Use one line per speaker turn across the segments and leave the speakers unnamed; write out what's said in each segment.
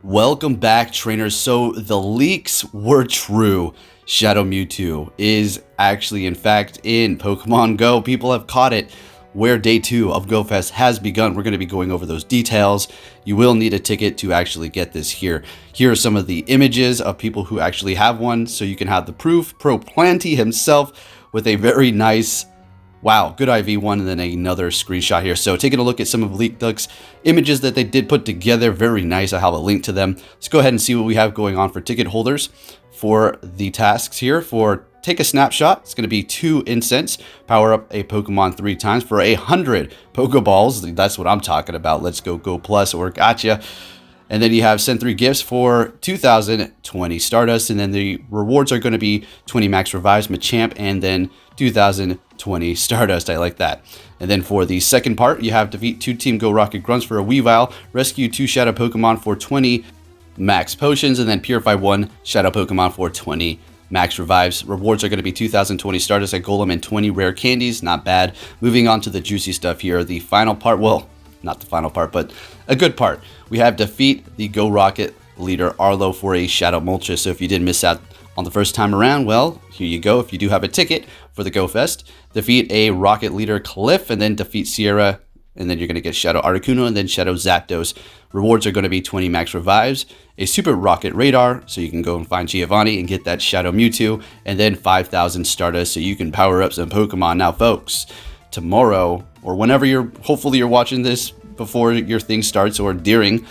Welcome back, trainers. So the leaks were true. Shadow Mewtwo is actually, in fact, in Pokemon Go. People have caught it where day 2 of GoFest has begun. We're going to be going over those details. You will need a ticket to actually get this here. Here are some of the images of people who actually have one, so you can have the proof. Pro Planty himself with a very nice, wow, good IV1, and then another screenshot here. So taking a look at some of LeakDuck's images that they did put together, very nice. I have a link to them. Let's go ahead and see what we have going on for ticket holders for the tasks here. For take a snapshot, it's going to be 2 incense, power up a Pokemon 3 times for 100 Pokeballs. That's what I'm talking about. Let's go Plus or Gotcha. And then you have send 3 gifts for 2,020 Stardust. And then the rewards are going to be 20 Max Revives, Machamp, and then 2,020 Stardust. I like that. And then for the second part, you have defeat 2 Team Go Rocket Grunts for a Weavile, rescue 2 Shadow Pokemon for 20 Max Potions, and then purify 1 Shadow Pokemon for 20 Max Revives. Rewards are going to be 2,020 Stardust at Golem and 20 Rare Candies. Not bad. Moving on to the juicy stuff here. The final part, well, not the final part, but a good part. We have defeat the Go Rocket leader Arlo for a Shadow Moltres. So if you did miss out on the first time around, well, here you go. If you do have a ticket for the Go Fest, defeat a Rocket leader Cliff, and then defeat Sierra, and then you're going to get Shadow Articuno and then Shadow Zapdos. Rewards are going to be 20 Max Revives, a Super Rocket Radar, so you can go and find Giovanni and get that Shadow Mewtwo, and then 5,000 Stardust so you can power up some Pokemon. Now, folks, tomorrow, or whenever hopefully you're watching this before your thing starts or during,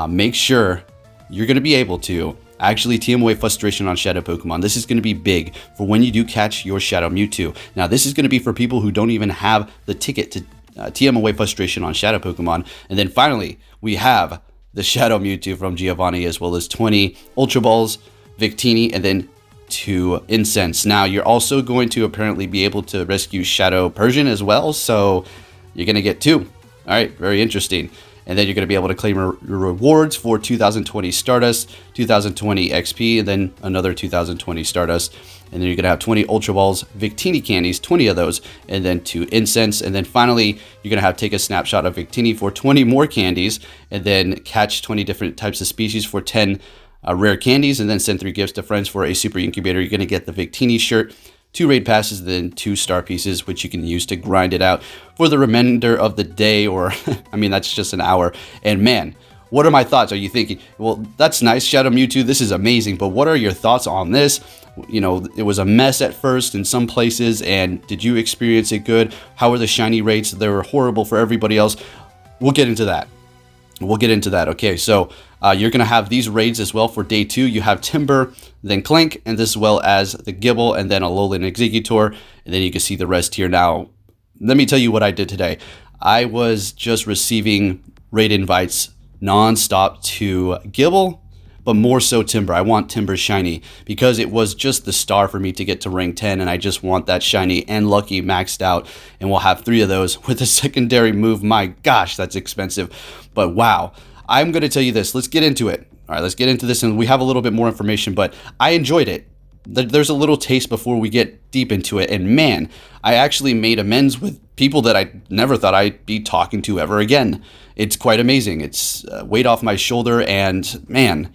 make sure you're going to be able to actually TM away frustration on Shadow Pokemon. This is going to be big for when you do catch your Shadow Mewtwo. Now, this is going to be for people who don't even have the ticket to TM away frustration on Shadow Pokemon. And then finally, we have the Shadow Mewtwo from Giovanni, as well as 20 Ultra Balls, Victini, and then 2 Incense. Now, you're also going to apparently be able to rescue Shadow Persian as well, so you're going to get 2. All right, very interesting. And then you're going to be able to claim your rewards for 2,020 Stardust, 2,020 XP, and then another 2,020 Stardust. And then you're going to have 20 Ultra Balls, Victini candies, 20 of those, and then 2 Incense. And then finally, you're going to have take a snapshot of Victini for 20 more candies, and then catch 20 different types of species for 10 rare candies, and then send 3 gifts to friends for a Super Incubator. You're going to get the Victini shirt, 2 raid passes, and then 2 star pieces, which you can use to grind it out for the remainder of the day, or, I mean, that's just an hour. And man, what are my thoughts? Are you thinking, well, that's nice, Shadow Mewtwo, this is amazing, but what are your thoughts on this? You know, it was a mess at first in some places, and did you experience it good? How were the shiny rates? They were horrible for everybody else. We'll get into that. Okay, so you're going to have these raids as well for day 2. You have Timber, then Clank, and as well as the Gibble, and then Alolan Executor, and then you can see the rest here. Now, let me tell you what I did today. I was just receiving raid invites non-stop to Gibble, but more so Timber. I want Timber shiny because it was just the star for me to get to rank 10, and I just want that shiny and lucky maxed out, and we'll have 3 of those with a secondary move. My gosh, that's expensive, but wow. I'm going to tell you this. Let's get into it. All right, let's get into this, and we have a little bit more information, but I enjoyed it. There's a little taste before we get deep into it, and man, I actually made amends with people that I never thought I'd be talking to ever again. It's quite amazing. It's weight off my shoulder, and man,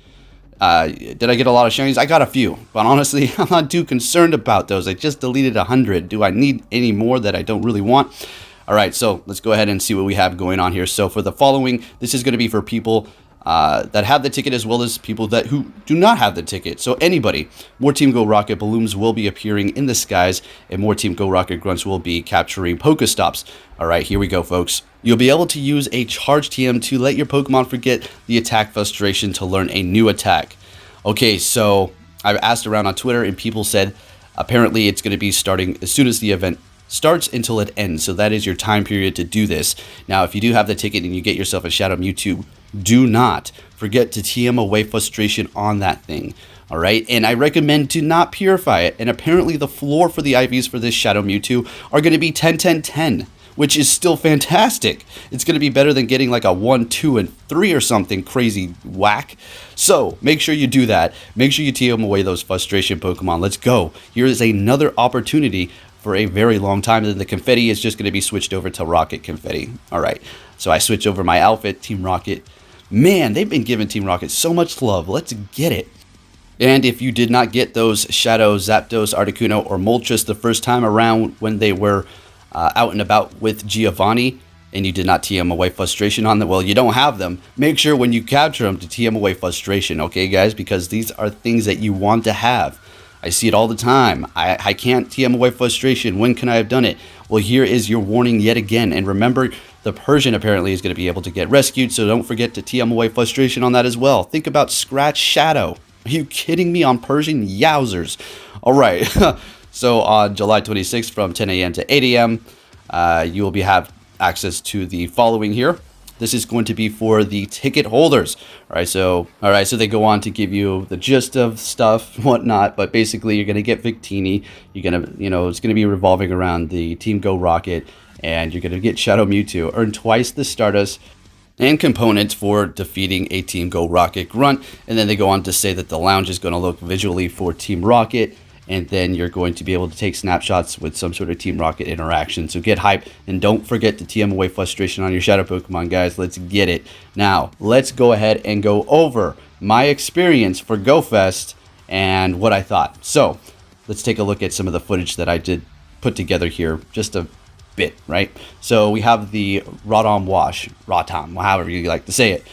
did I get a lot of shinies? I got a few, but honestly, I'm not too concerned about those. I just deleted 100. Do I need any more that I don't really want? All right, so let's go ahead and see what we have going on here. So for the following, this is going to be for people that have the ticket, as well as people who do not have the ticket. So anybody, more Team Go Rocket balloons will be appearing in the skies, and more Team Go Rocket grunts will be capturing Pokestops. All right, here we go, folks. You'll be able to use a charge TM to let your Pokemon forget the attack frustration to learn a new attack. Okay, so I've asked around on Twitter, and people said apparently it's going to be starting as soon as the event starts until it ends. So that is your time period to do this. Now, if you do have the ticket and you get yourself a Shadow Mewtwo, do not forget to TM away frustration on that thing. All right, and I recommend to not purify it. And apparently the floor for the IVs for this Shadow Mewtwo are going to be 10, 10, 10, which is still fantastic. It's going to be better than getting like a 1, 2, and 3 or something crazy whack. So make sure you do that. Make sure you TM away those frustration Pokemon. Let's go. Here is another opportunity for a very long time, and then the confetti is just going to be switched over to Rocket Confetti. All right, so I switch over my outfit, Team Rocket, Man, they've been giving Team Rocket so much love. Let's get it. And if you did not get those Shadow Zapdos, Articuno, or Moltres the first time around when they were out and about with Giovanni, and you did not TM away Frustration on them, well, you don't have them. Make sure when you capture them to TM away Frustration, okay, guys? Because these are things that you want to have. I see it all the time. I can't TM away Frustration. When can I have done it? Well, here is your warning yet again. And remember, the Persian apparently is going to be able to get rescued, so don't forget to TM away Frustration on that as well. Think about Scratch Shadow. Are you kidding me on Persian? Yowzers. All right. So on July 26th from 10 a.m. to 8 a.m., you will have access to the following here. This is going to be for the ticket holders. All right, so they go on to give you the gist of stuff, whatnot, but basically you're going to get Victini. You're going to, it's going to be revolving around the Team Go Rocket, and you're going to get Shadow Mewtwo, earn twice the Stardust and components for defeating a Team Go Rocket Grunt. And then they go on to say that the lounge is going to look visually for Team Rocket, and then you're going to be able to take snapshots with some sort of Team Rocket interaction. So get hype, and don't forget to TM away Frustration on your Shadow Pokemon, guys. Let's get it. Now, let's go ahead and go over my experience for GoFest and what I thought. So let's take a look at some of the footage that I did put together here, just a bit, right? So we have the Rotom Wash, Rotom, however you like to say it.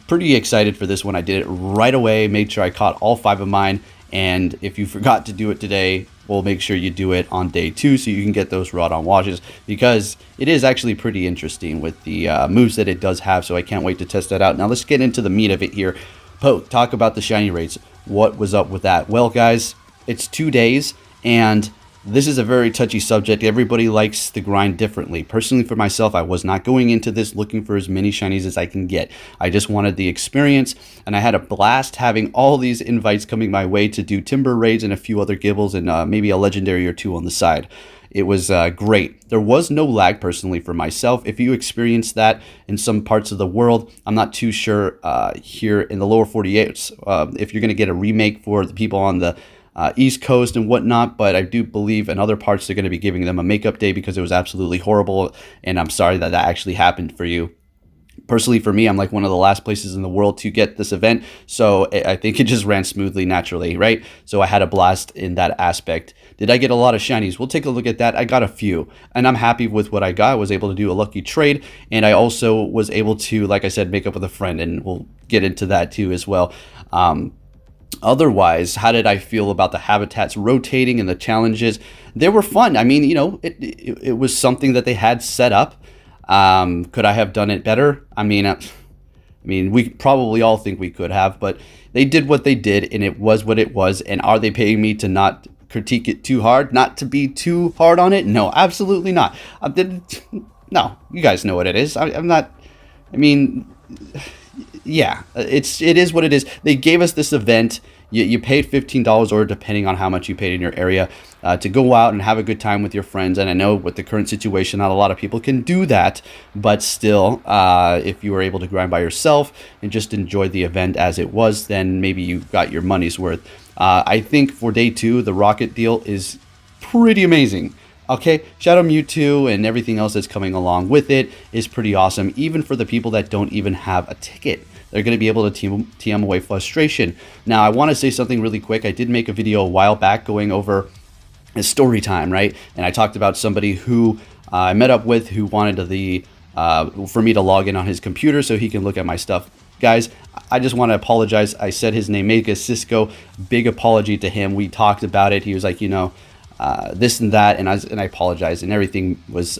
Pretty excited for this one. I did it right away, made sure I caught all 5 of mine. And if you forgot to do it today, we'll make sure you do it on day 2 so you can get those Rotom Washes, because it is actually pretty interesting with the moves that it does have. So I can't wait to test that out. Now let's get into the meat of it here. Poke, talk about the shiny rates. What was up with that? Well, guys, it's 2 days, and this is a very touchy subject. Everybody likes the grind differently. Personally, for myself, I was not going into this looking for as many shinies as I can get. I just wanted the experience, and I had a blast having all these invites coming my way to do Timber raids and a few other gibbles, and maybe a legendary or 2 on the side. It was great. There was no lag personally for myself. If you experienced that in some parts of the world, I'm not too sure here in the lower 48 if you're going to get a remake for the people on the East Coast and whatnot, but I do believe in other parts they're going to be giving them a makeup day because it was absolutely horrible, and I'm sorry that that actually happened for you. Personally, for me, I'm like one of the last places in the world to get this event, so I think it just ran smoothly naturally, right? So I had a blast in that aspect. Did I get a lot of shinies? We'll take a look at that. I got a few, and I'm happy with what I got. I was able to do a lucky trade, and I also was able to, like I said, make up with a friend, and we'll get into that too as well. Otherwise, how did I feel about the habitats rotating and the challenges? They were fun. I mean, it was something that they had set up. Could I have done it better? I mean, we probably all think we could have, but they did what they did, and it was what it was. And are they paying me to not critique it too hard, not to be too hard on it? No, absolutely not. No, you guys know what it is. I'm not. I mean. Yeah, it is what it is. They gave us this event. You paid $15 or depending on how much you paid in your area to go out and have a good time with your friends. And I know with the current situation, not a lot of people can do that. But still, if you were able to grind by yourself and just enjoy the event as it was, then maybe you got your money's worth. I think for day 2, the Rocket deal is pretty amazing. Okay, Shadow Mewtwo and everything else that's coming along with it is pretty awesome, even for the people that don't even have a ticket. They're going to be able to TM away Frustration. Now, I want to say something really quick. I did make a video a while back going over a story time, right? And I talked about somebody who I met up with who wanted for me to log in on his computer so he can look at my stuff. Guys, I just want to apologize. I said his name, Mega Cisco. Big apology to him. We talked about it. He was like, this and that, and I apologize, and everything was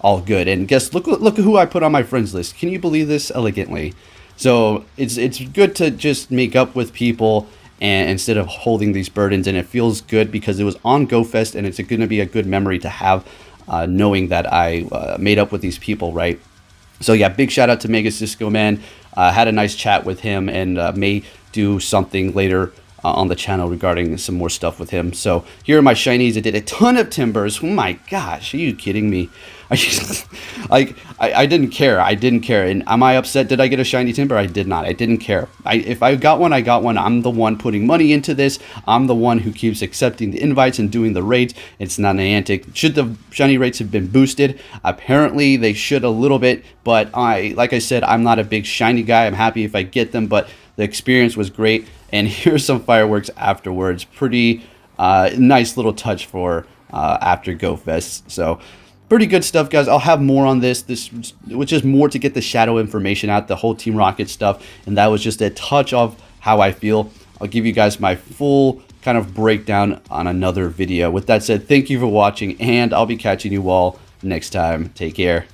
all good. And guess, look who I put on my friends list. Can you believe this? Elegantly. So it's good to just make up with people and instead of holding these burdens, and it feels good because it was on GoFest, and it's going to be a good memory to have, knowing that I made up with these people, right? So yeah, big shout out to Mega Cisco, man. Had a nice chat with him, and may do something later on the channel regarding some more stuff with him. So here are my shinies. I did a ton of Timbers. Oh my gosh, are you kidding me? I didn't care. I didn't care. And am I upset? Did I get a shiny Timber? I did not. I didn't care. If I got one, I got one. I'm the one putting money into this. I'm the one who keeps accepting the invites and doing the raids. It's not Niantic. Should the shiny rates have been boosted? Apparently they should a little bit, but like I said, I'm not a big shiny guy. I'm happy if I get them, but the experience was great. And here's some fireworks afterwards. Pretty nice little touch for after GoFest. So pretty good stuff, guys. I'll have more on this, which is more to get the Shadow information out, the whole Team Rocket stuff, and that was just a touch of how I feel. I'll give you guys my full kind of breakdown on another video. With that said, thank you for watching, and I'll be catching you all next time. Take care.